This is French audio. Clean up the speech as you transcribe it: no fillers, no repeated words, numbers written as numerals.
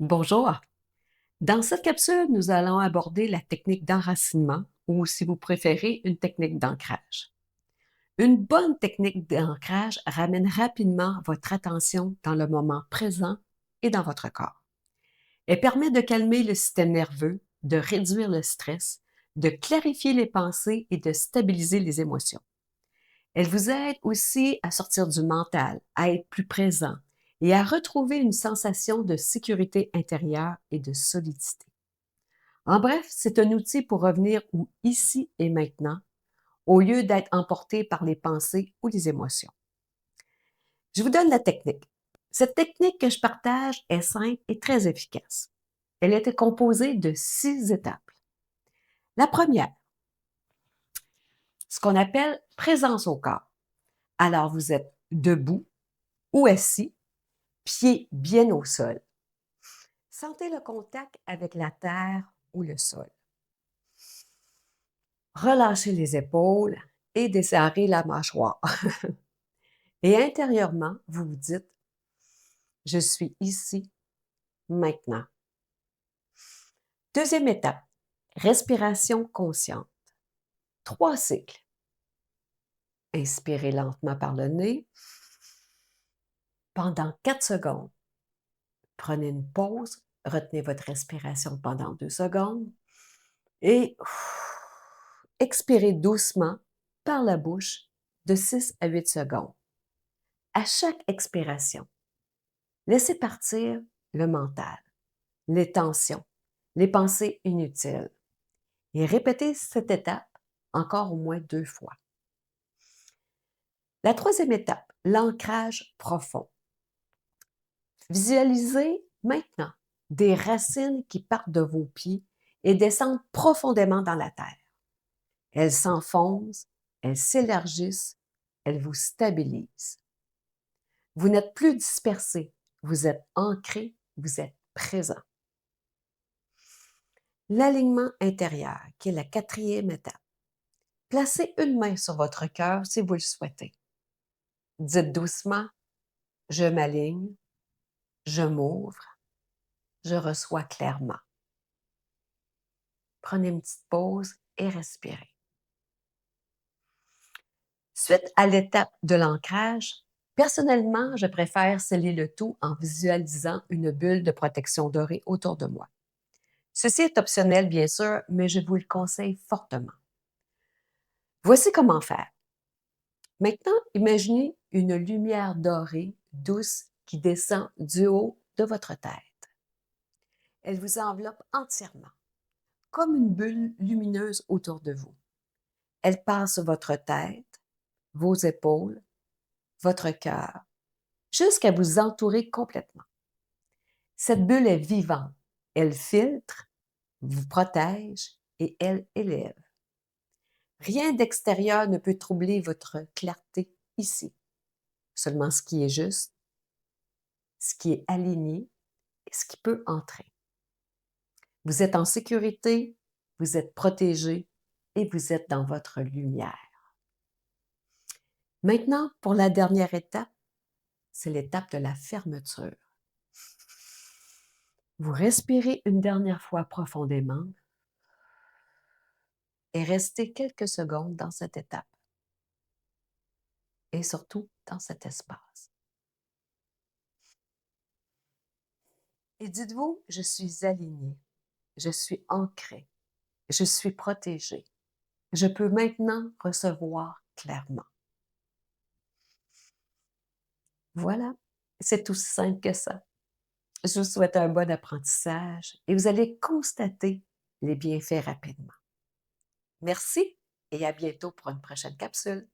Bonjour. Dans cette capsule, nous allons aborder la technique d'enracinement ou, si vous préférez, une technique d'ancrage. Une bonne technique d'ancrage ramène rapidement votre attention dans le moment présent et dans votre corps. Elle permet de calmer le système nerveux, de réduire le stress, de clarifier les pensées et de stabiliser les émotions. Elle vous aide aussi à sortir du mental, à être plus présent et à retrouver une sensation de sécurité intérieure et de solidité. En bref, c'est un outil pour revenir au ici et maintenant, au lieu d'être emporté par les pensées ou les émotions. Je vous donne la technique. Cette technique que je partage est simple et très efficace. Elle était composée de 6 étapes. La première, ce qu'on appelle présence au corps. Alors, vous êtes debout ou assis, pieds bien au sol. Sentez le contact avec la terre ou le sol. Relâchez les épaules et desserrez la mâchoire. Et intérieurement, vous vous dites, je suis ici, maintenant. Deuxième étape, respiration consciente. 3 cycles. Inspirez lentement par le nez pendant 4 secondes. Prenez une pause, retenez votre respiration pendant 2 secondes et expirez doucement par la bouche de 6 à 8 secondes. À chaque expiration, laissez partir le mental, les tensions, les pensées inutiles et répétez cette étape encore au moins 2 fois. La troisième étape, l'ancrage profond. Visualisez maintenant des racines qui partent de vos pieds et descendent profondément dans la terre. Elles s'enfoncent, elles s'élargissent, elles vous stabilisent. Vous n'êtes plus dispersé, vous êtes ancré, vous êtes présent. L'alignement intérieur, qui est la quatrième étape. Placez une main sur votre cœur si vous le souhaitez. Dites doucement, je m'aligne, je m'ouvre, je reçois clairement. Prenez une petite pause et respirez. Suite à l'étape de l'ancrage, personnellement, je préfère sceller le tout en visualisant une bulle de protection dorée autour de moi. Ceci est optionnel, bien sûr, mais je vous le conseille fortement. Voici comment faire. Maintenant, imaginez une lumière dorée, douce, qui descend du haut de votre tête. Elle vous enveloppe entièrement, comme une bulle lumineuse autour de vous. Elle passe votre tête, vos épaules, votre cœur, jusqu'à vous entourer complètement. Cette bulle est vivante. Elle filtre, vous protège et elle élève. Rien d'extérieur ne peut troubler votre clarté ici. Seulement ce qui est juste, ce qui est aligné et ce qui peut entrer. Vous êtes en sécurité, vous êtes protégé et vous êtes dans votre lumière. Maintenant, pour la dernière étape, c'est l'étape de la fermeture. Vous respirez une dernière fois profondément et restez quelques secondes dans cette étape et surtout dans cet espace. Et dites-vous, je suis alignée, je suis ancrée, je suis protégée. Je peux maintenant recevoir clairement. Voilà, c'est aussi simple que ça. Je vous souhaite un bon apprentissage et vous allez constater les bienfaits rapidement. Merci et à bientôt pour une prochaine capsule.